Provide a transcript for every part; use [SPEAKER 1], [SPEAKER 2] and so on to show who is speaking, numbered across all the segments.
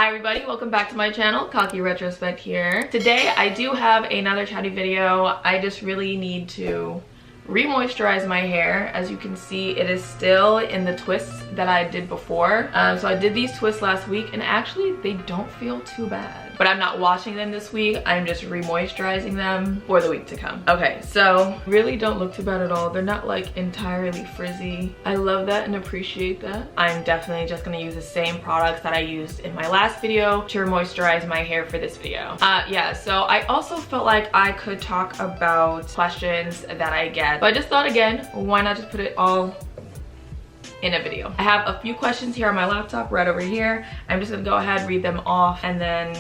[SPEAKER 1] Hi everybody, welcome back to my channel. Cocky Retrospect here. Today I do have another chatty video. I just really need to re-moisturize my hair. As you can see, it is still in the twists that I did before. So I did these twists last week and actually they don't feel too bad. But I'm not washing them this week. I'm just re-moisturizing them for the week to come. Okay, so really don't look too bad at all. They're not like entirely frizzy. I love that and appreciate that. I'm definitely just gonna use the same products that I used in my last video to moisturize my hair for this video. Yeah, so I also felt like I could talk about questions that I get. But I just thought, again, why not just put it all in a video. I have a few questions here on my laptop right over here. I'm just gonna go ahead, read them off, and then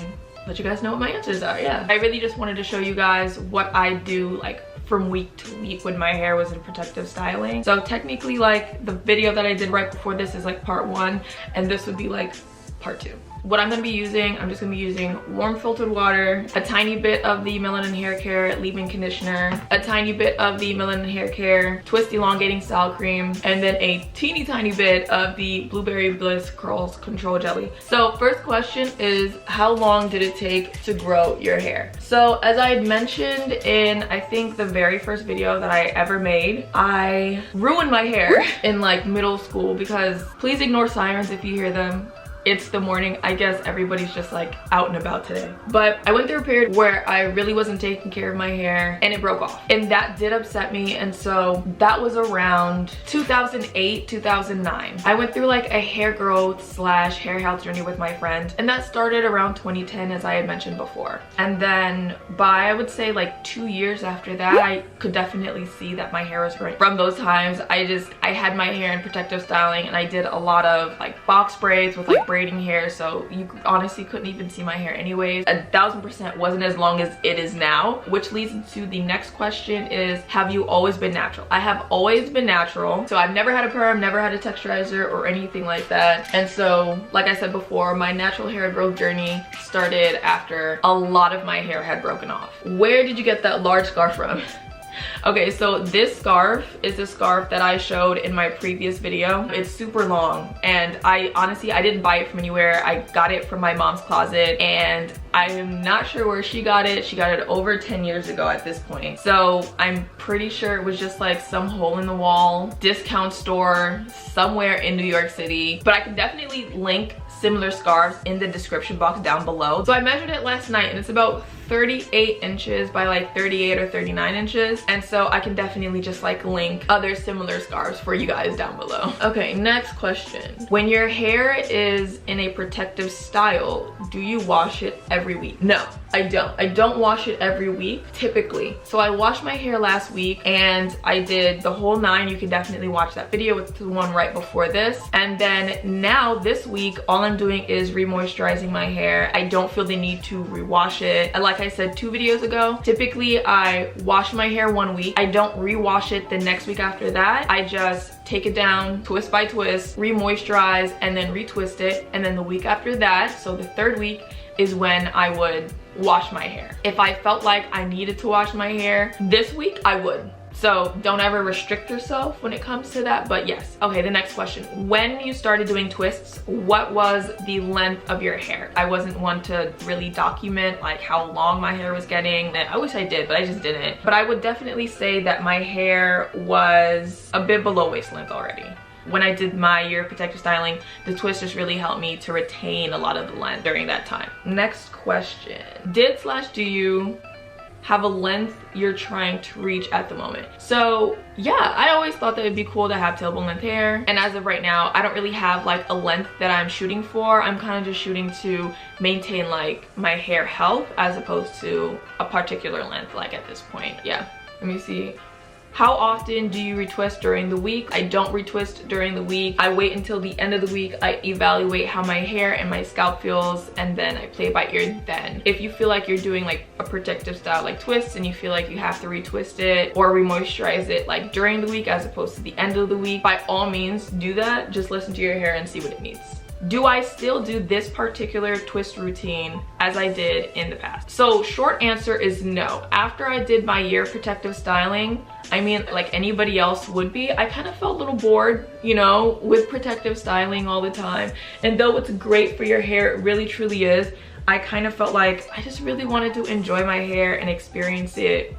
[SPEAKER 1] let you guys know what my answers are. Yeah, I really just wanted to show you guys what I do like from week to week when my hair was in protective styling. So technically, like, the video that I did right before this is like part 1, and this would be like part 2. What I'm gonna be using, I'm just gonna be using warm filtered water, a tiny bit of the Melanin Hair Care leave-in conditioner, a tiny bit of the Melanin Hair Care Twist Elongating Style Cream, and then a teeny tiny bit of the Blueberry Bliss Curls Control Jelly. So first question is, how long did it take to grow your hair? So as I had mentioned in, I think, the very first video that I ever made, I ruined my hair in like middle school because, please ignore sirens if you hear them. It's the morning. I guess everybody's just like out and about today. But I went through a period where I really wasn't taking care of my hair and it broke off. And that did upset me. And so that was around 2008, 2009. I went through like a hair growth / hair health journey with my friend. And that started around 2010, as I had mentioned before. And then by, I would say, like 2 years after that, I could definitely see that my hair was growing. From those times, I had my hair in protective styling, and I did a lot of like box braids with like braiding hair, so you honestly couldn't even see my hair anyways. 1000% wasn't as long as it is now, which leads into the next question is, have you always been natural? I have always been natural, so I've never had a perm, never had a texturizer or anything like that. And so, like I said before, my natural hair growth journey started after a lot of my hair had broken off. Where did you get that large scarf from? Okay, so this scarf is the scarf that I showed in my previous video. It's super long, and I honestly didn't buy it from anywhere. I got it from my mom's closet, and I am not sure where she got it. She got it over 10 years ago at this point. So I'm pretty sure it was just like some hole in the wall discount store somewhere in New York City. But I can definitely link similar scarves in the description box down below. So I measured it last night, and it's about 38 inches by like 38 or 39 inches. And so I can definitely just like link other similar scarves for you guys down below. Okay, next question. When your hair is in a protective style, do you wash it every week? No, I don't. I don't wash it every week, typically. So I washed my hair last week and I did the whole 9. You can definitely watch that video. It's the one right before this. And then now this week, all I'm doing is re-moisturizing my hair. I don't feel the need to re-wash it. And like I said 2 videos ago, typically I wash my hair 1 week. I don't re-wash it the next week after that. I just take it down twist by twist, re-moisturize, and then retwist it. And then the week after that, so the 3rd week, is when I would wash my hair. If I felt like I needed to wash my hair this week, I would. So don't ever restrict yourself when it comes to that, but yes. Okay, the next question. When you started doing twists, what was the length of your hair? I wasn't one to really document like how long my hair was getting. I wish I did, but I just didn't. But I would definitely say that my hair was a bit below waist length already. When I did my year of protective styling, the twist just really helped me to retain a lot of the length during that time. Next question. Do you have a length you're trying to reach at the moment? So yeah, I always thought that it'd be cool to have tailbone length hair, and as of right now, I don't really have like a length that I'm shooting for. I'm kind of just shooting to maintain like my hair health as opposed to a particular length like at this point. Yeah, let me see. How often do you retwist during the week? I don't retwist during the week. I wait until the end of the week. I evaluate how my hair and my scalp feels, and then I play by ear then. If you feel like you're doing like a protective style like twists and you feel like you have to retwist it or re-moisturize it like during the week as opposed to the end of the week, by all means do that. Just listen to your hair and see what it needs. Do I still do this particular twist routine as I did in the past? So short answer is no. After I did my year protective styling, I mean, like anybody else would be, I kind of felt a little bored, you know, with protective styling all the time. And though it's great for your hair, it really truly is, I kind of felt like I just really wanted to enjoy my hair and experience it,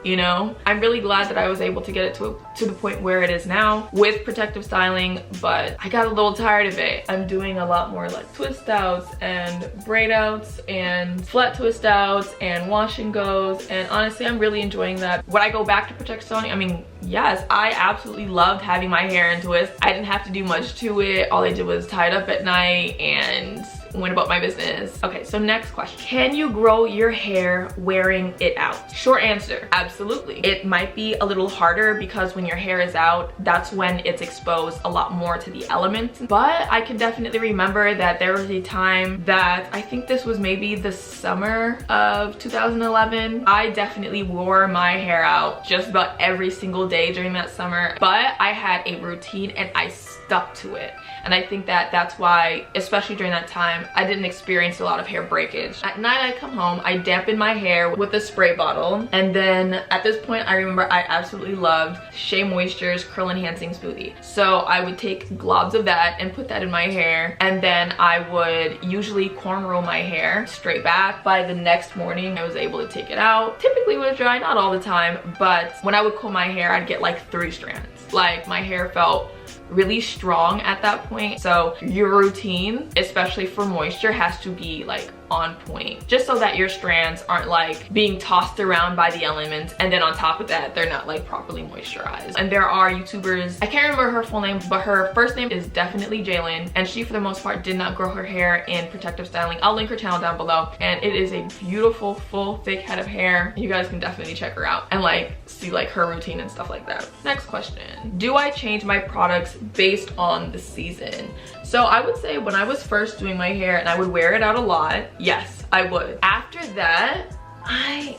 [SPEAKER 1] you know. I'm really glad that I was able to get it to the point where it is now with protective styling, but I got a little tired of it. I'm doing a lot more like twist outs and braid outs and flat twist outs and wash and goes, and honestly I'm really enjoying that. Would I go back to protective styling? I mean, yes, I absolutely loved having my hair in twists. I didn't have to do much to it. All I did was tie it up at night and went about my business. Okay, so next question. Can you grow your hair wearing it out? Short answer, absolutely. It might be a little harder because when your hair is out, that's when it's exposed a lot more to the elements. But I can definitely remember that there was a time that, I think this was maybe the summer of 2011, I definitely wore my hair out just about every single day during that summer. But I had a routine and I stuck to it. And I think that that's why, especially during that time, I didn't experience a lot of hair breakage. At night I come home, I dampen my hair with a spray bottle. And then at this point, I remember I absolutely loved Shea Moisture's Curl Enhancing Smoothie. So I would take globs of that and put that in my hair. And then I would usually cornrow my hair straight back. By the next morning, I was able to take it out. Typically it was dry, not all the time, but when I would comb my hair, I'd get like 3 strands. Like my hair felt really strong at that point. So your routine, especially for moisture, has to be like on point, just so that your strands aren't like being tossed around by the elements, and then on top of that they're not like properly moisturized. And there are YouTubers, I can't remember her full name, but her first name is definitely Kaylyn, and she for the most part did not grow her hair in protective styling. I'll link her channel down below, and it is a beautiful full thick head of hair. You guys can definitely check her out and like see like her routine and stuff like that. Next question, do I change my products based on the season? So I would say when I was first doing my hair and I would wear it out a lot, yes, I would. After that, I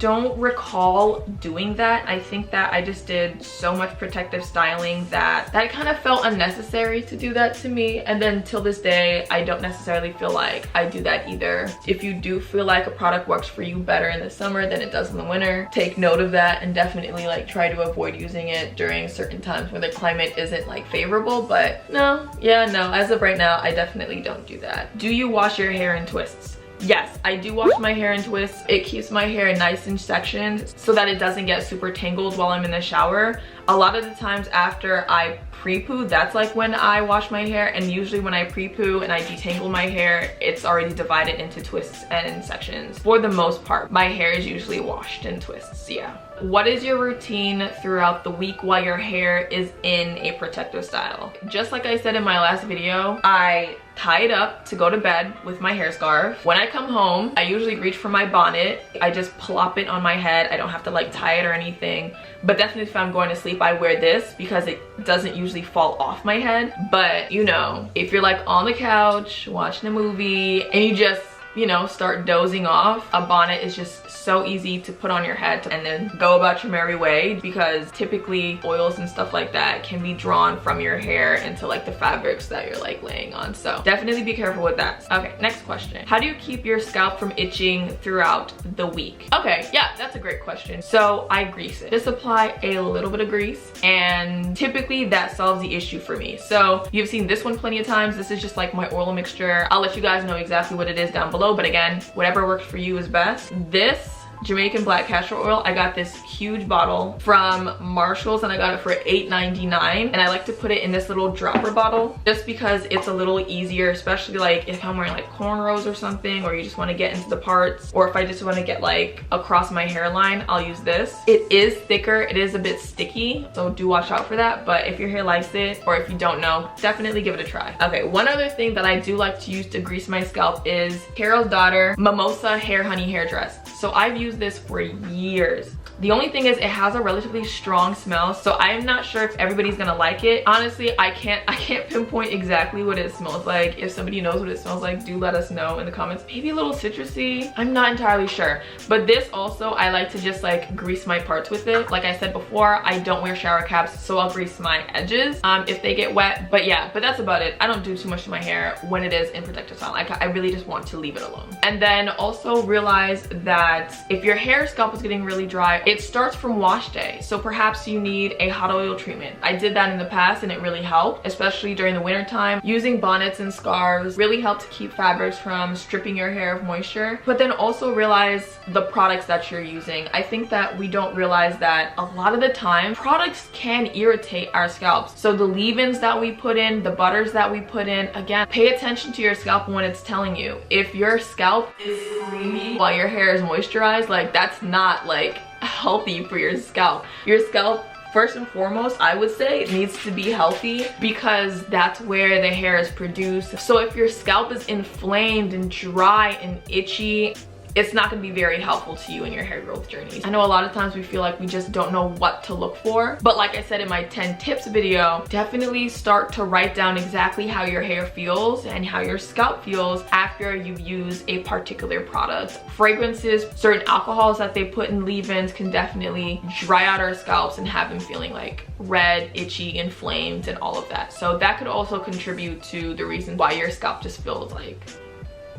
[SPEAKER 1] don't recall doing that. I think that I just did so much protective styling that it kind of felt unnecessary to do that to me. And then till this day, I don't necessarily feel like I do that either. If you do feel like a product works for you better in the summer than it does in the winter, take note of that and definitely like try to avoid using it during certain times where the climate isn't like favorable. But no, as of right now, I definitely don't do that. Do you wash your hair in twists? Yes, I do wash my hair in twists. It keeps my hair nice and sectioned so that it doesn't get super tangled while I'm in the shower. A lot of the times after I pre-poo, that's like when I wash my hair, and usually when I pre-poo and I detangle my hair, it's already divided into twists and sections. For the most part, my hair is usually washed in twists, yeah. What is your routine throughout the week while your hair is in a protective style? Just like I said in my last video, I tie it up to go to bed with my hair scarf. When I come home, I usually reach for my bonnet. I just plop it on my head. I don't have to like tie it or anything. But definitely if I'm going to sleep, I wear this because it doesn't usually fall off my head. But you know, if you're like on the couch watching a movie and you just, you know, start dozing off, a bonnet is just so easy to put on your head and then go about your merry way, because typically oils and stuff like that can be drawn from your hair into like the fabrics that you're like laying on. So definitely be careful with that. Okay, next question. How do you keep your scalp from itching throughout the week? Okay, yeah, that's a great question. So I grease it. Just apply a little bit of grease, and typically that solves the issue for me. So you've seen this one plenty of times. This is just like my oil mixture. I'll let you guys know exactly what it is down below, but again, whatever works for you is best. This Jamaican black castor oil, I got this huge bottle from Marshall's and I got it for $8.99, and I like to put it in this little dropper bottle just because it's a little easier, especially like if I'm wearing like cornrows or something, or you just want to get into the parts, or if I just want to get like across my hairline, I'll use this. It is thicker, it is a bit sticky, so do watch out for that. But if your hair likes it, or if you don't know, definitely give it a try. Okay, one other thing that I do like to use to grease my scalp is Carol's Daughter Mimosa Hair Honey Hair Dress. So I've used this for years. The only thing is it has a relatively strong smell, so I'm not sure if everybody's gonna like it. Honestly, I can't pinpoint exactly what it smells like. If somebody knows what it smells like, do let us know in the comments. Maybe a little citrusy, I'm not entirely sure. But this also, I like to just like grease my parts with it. Like I said before, I don't wear shower caps, so I'll grease my edges if they get wet. But yeah, but that's about it. I don't do too much to my hair when it is in protective style. I really just want to leave it alone. And then also realize that if your hair scalp is getting really dry, it starts from wash day. So perhaps you need a hot oil treatment. I did that in the past and it really helped, especially during the winter time. Using bonnets and scarves really help to keep fabrics from stripping your hair of moisture. But then also realize the products that you're using. I think that we don't realize that a lot of the time products can irritate our scalps. So the leave-ins that we put in, the butters that we put in, again, pay attention to your scalp when it's telling you. If your scalp is creamy while your hair is moisturized, like that's not like healthy for your scalp. Your scalp, first and foremost, I would say it needs to be healthy because that's where the hair is produced. So if your scalp is inflamed and dry and itchy, it's not going to be very helpful to you in your hair growth journeys. I know a lot of times we feel like we just don't know what to look for, but like I said in my 10 tips video, definitely start to write down exactly how your hair feels and how your scalp feels after you've used a particular product. Fragrances, certain alcohols that they put in leave-ins can definitely dry out our scalps and have them feeling like red, itchy, inflamed, and all of that. So that could also contribute to the reason why your scalp just feels like.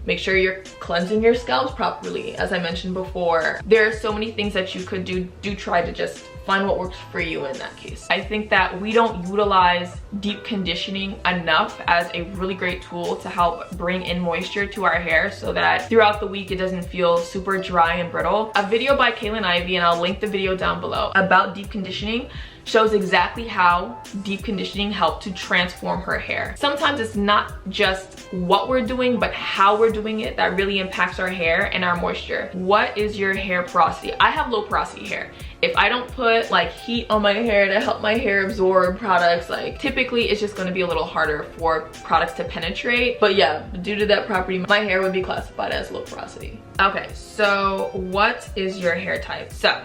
[SPEAKER 1] Make sure you're cleansing your scalps properly. As I mentioned before, there are so many things that you could do. Do try to just find what works for you in that case. I think that we don't utilize deep conditioning enough as a really great tool to help bring in moisture to our hair so that throughout the week it doesn't feel super dry and brittle. A video by Kaylyn, and I'll link the video down below, about deep conditioning shows exactly how deep conditioning helped to transform her hair. Sometimes it's not just what we're doing, but how we're doing it that really impacts our hair and our moisture. What is your hair porosity? I have low porosity hair. If I don't put like heat on my hair to help my hair absorb products, like typically it's just going to be a little harder for products to penetrate. But yeah, due to that property, my hair would be classified as low porosity. Okay, so what is your hair type? So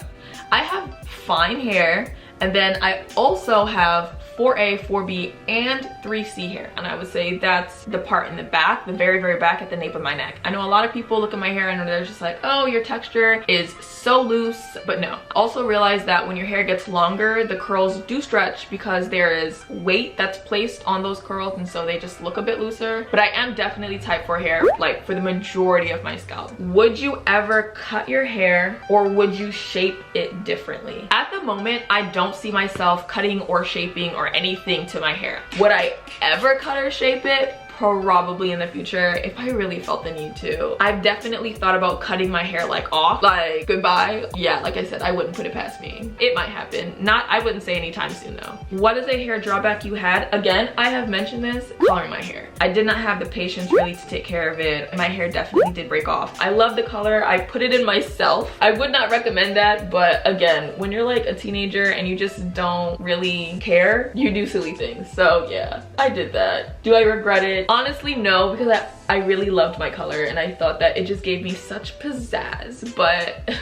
[SPEAKER 1] I have fine hair, and then I also have 4A, 4B, and 3C hair. And I would say that's the part in the back, the very, very back at the nape of my neck. I know a lot of people look at my hair and they're just like, oh, your texture is so loose, but no. Also realize that when your hair gets longer, the curls do stretch because there is weight that's placed on those curls, and so they just look a bit looser. But I am definitely type 4 hair, like for the majority of my scalp. Would you ever cut your hair or would you shape it differently? At the moment, I don't see myself cutting or shaping or anything to my hair. Would I ever cut or shape it? Probably in the future if I really felt the need to. I've definitely thought about cutting my hair like off, like goodbye. Yeah, like I said, I wouldn't put it past me. It might happen. I wouldn't say anytime soon though. What is a hair drawback you had? Again, I have mentioned this, coloring my hair. I did not have the patience really to take care of it. My hair definitely did break off. I love the color. I put it in myself. I would not recommend that, but again, when you're like a teenager and you just don't really care, you do silly things. So yeah, I did that. Do I regret it? Honestly, no, because I really loved my color and I thought that it just gave me such pizzazz, but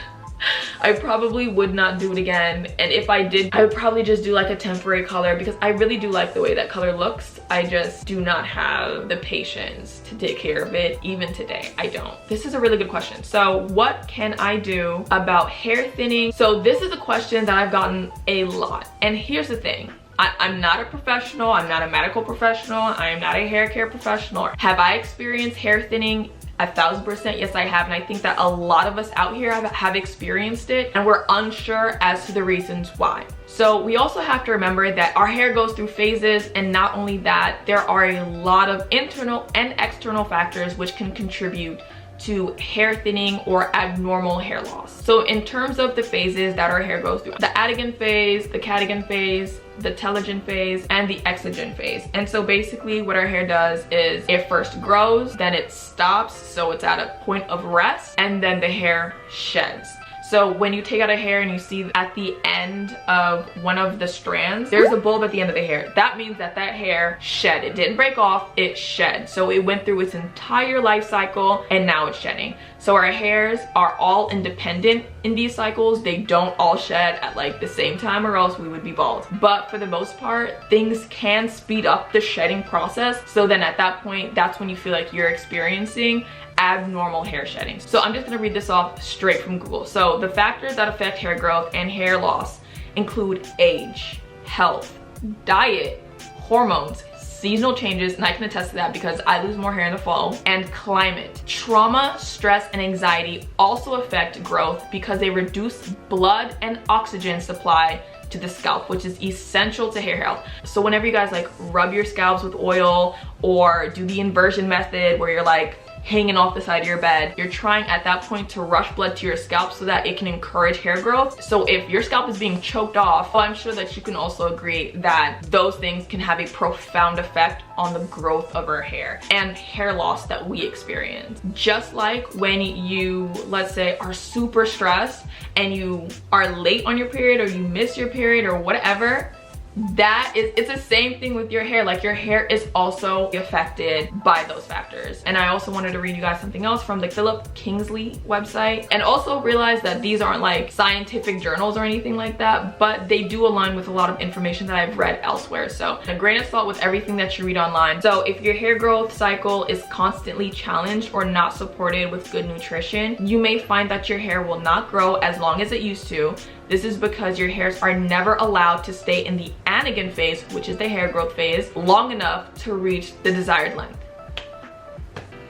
[SPEAKER 1] I probably would not do it again. And if I did, I would probably just do like a temporary color because I really do like the way that color looks. I just do not have the patience to take care of it even today. I don't. This is a really good question. So what can I do about hair thinning? So this is a question that I've gotten a lot. And here's the thing. I'm not a professional. I'm not a medical professional. I am not a hair care professional. Have I experienced hair thinning? 1000%, yes, I have. And I think that a lot of us out here have experienced it, and we're unsure as to the reasons why. So we also have to remember that our hair goes through phases, and not only that, there are a lot of internal and external factors which can contribute to hair thinning or abnormal hair loss. So in terms of the phases that our hair goes through, the adagen phase, the catagen phase, the telogen phase, and the exogen phase. And so basically what our hair does is it first grows, then it stops, so it's at a point of rest, and then the hair sheds. So when you take out a hair and you see at the end of one of the strands, there's a bulb at the end of the hair. That means that that hair shed. It didn't break off, it shed. So it went through its entire life cycle and now it's shedding. So our hairs are all independent in these cycles, they don't all shed at like the same time, or else we would be bald. But for the most part, things can speed up the shedding process. So then at that point, that's when you feel like you're experiencing abnormal hair shedding. So I'm just gonna read this off straight from Google. So the factors that affect hair growth and hair loss include age, health, diet, hormones, seasonal changes, and I can attest to that because I lose more hair in the fall, and climate. Trauma, stress, and anxiety also affect growth because they reduce blood and oxygen supply to the scalp, which is essential to hair health. So whenever you guys like rub your scalps with oil or do the inversion method where you're like hanging off the side of your bed, you're trying at that point to rush blood to your scalp so that it can encourage hair growth. So if your scalp is being choked off, well, I'm sure that you can also agree that those things can have a profound effect on the growth of our hair and hair loss that we experience. Just like when you, let's say, are super stressed and you are late on your period, or you miss your period, or whatever, it's the same thing with your hair. Like, your hair is also affected by those factors. And I also wanted to read you guys something else from the Philip Kingsley website, and also realize that these aren't like scientific journals or anything like that, but they do align with a lot of information that I've read elsewhere. So a grain of salt with everything that you read online. So if your hair growth cycle is constantly challenged or not supported with good nutrition, you may find that your hair will not grow as long as it used to. This is because your hairs are never allowed to stay in the anagen phase, which is the hair growth phase, long enough to reach the desired length.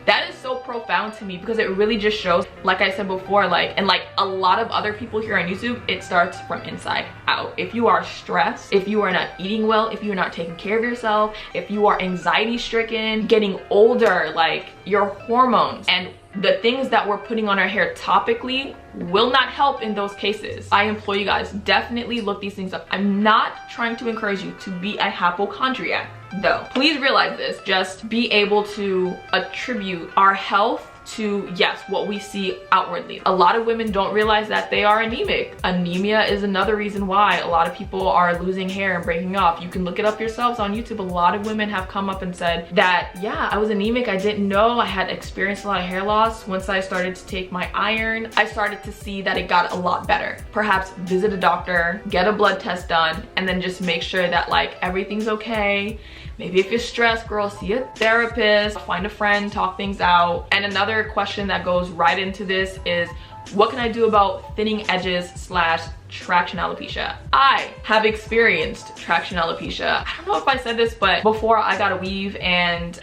[SPEAKER 1] That is so profound to me because it really just shows, like I said before, and like a lot of other people here on YouTube, it starts from inside out. If you are stressed, if you are not eating well, if you're not taking care of yourself, if you are anxiety stricken, getting older, like your hormones and the things that we're putting on our hair topically will not help in those cases. I implore you guys, definitely look these things up. I'm not trying to encourage you to be a hypochondriac though. Please realize this. Just be able to attribute our health to, yes, what we see outwardly. A lot of women don't realize that they are anemic. Anemia is another reason why a lot of people are losing hair and breaking off. You can look it up yourselves on YouTube. A lot of women have come up and said that, yeah, I was anemic. I didn't know. I had experienced a lot of hair loss. Once I started to take my iron, I started to see that it got a lot better. Perhaps visit a doctor, get a blood test done, and then just make sure that like everything's okay. Maybe if you're stressed, girl, see a therapist, find a friend, talk things out. And another question that goes right into this is, what can I do about thinning edges / traction alopecia? I have experienced traction alopecia. I don't know if I said this, but before I got a weave, and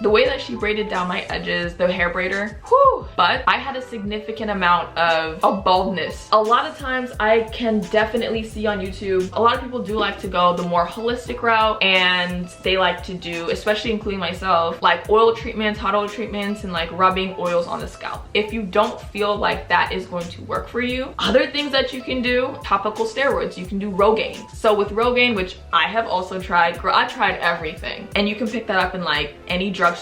[SPEAKER 1] the way that she braided down my edges, the hair braider, whew, but I had a significant amount of baldness. A lot of times I can definitely see on YouTube, a lot of people do like to go the more holistic route, and they like to do, especially including myself, like oil treatments, hot oil treatments, and like rubbing oils on the scalp. If you don't feel like that is going to work for you, other things that you can do, topical steroids, you can do Rogaine. So with Rogaine, which I have also tried, girl, I tried everything, and you can pick that up in like any drugstore,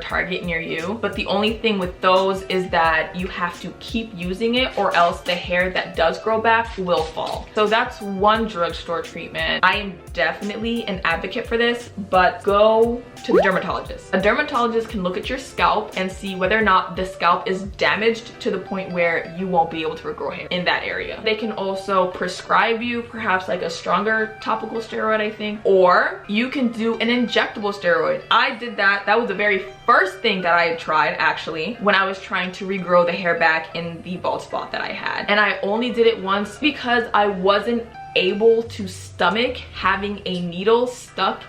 [SPEAKER 1] Target near you. But the only thing with those is that you have to keep using it, or else the hair that does grow back will fall. So that's one drugstore treatment. I am definitely an advocate for this, but go to the dermatologist. A dermatologist can look at your scalp and see whether or not the scalp is damaged to the point where you won't be able to regrow hair in that area. They can also prescribe you perhaps like a stronger topical steroid, I think, or you can do an injectable steroid. I did that. That was the very first thing that I tried, actually, when I was trying to regrow the hair back in the bald spot that I had. And I only did it once because I wasn't able to stomach having a needle stuck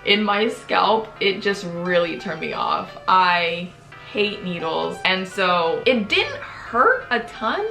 [SPEAKER 1] in my scalp. It just really turned me off. I hate needles, and so it didn't hurt a ton,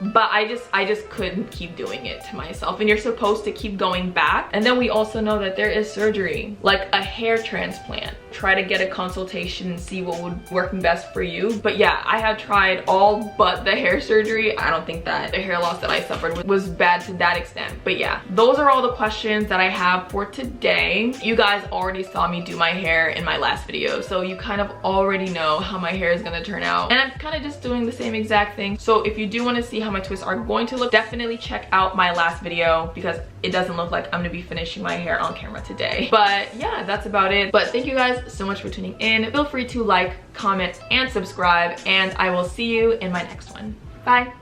[SPEAKER 1] but I just couldn't keep doing it to myself. And you're supposed to keep going back. And then we also know that there is surgery, like a hair transplant. Try to get a consultation and see what would work best for you. But yeah, I have tried all but the hair surgery. I don't think that the hair loss that I suffered was bad to that extent. But yeah, those are all the questions that I have for today. You guys already saw me do my hair in my last video, so you kind of already know how my hair is gonna turn out. And I'm kind of just doing the same exact thing. So if you do want to see how my twists are going to look, definitely check out my last video, because it doesn't look like I'm gonna be finishing my hair on camera today. But yeah, that's about it. But thank you guys so much for tuning in. Feel free to like, comment, and subscribe, and I will see you in my next one. Bye.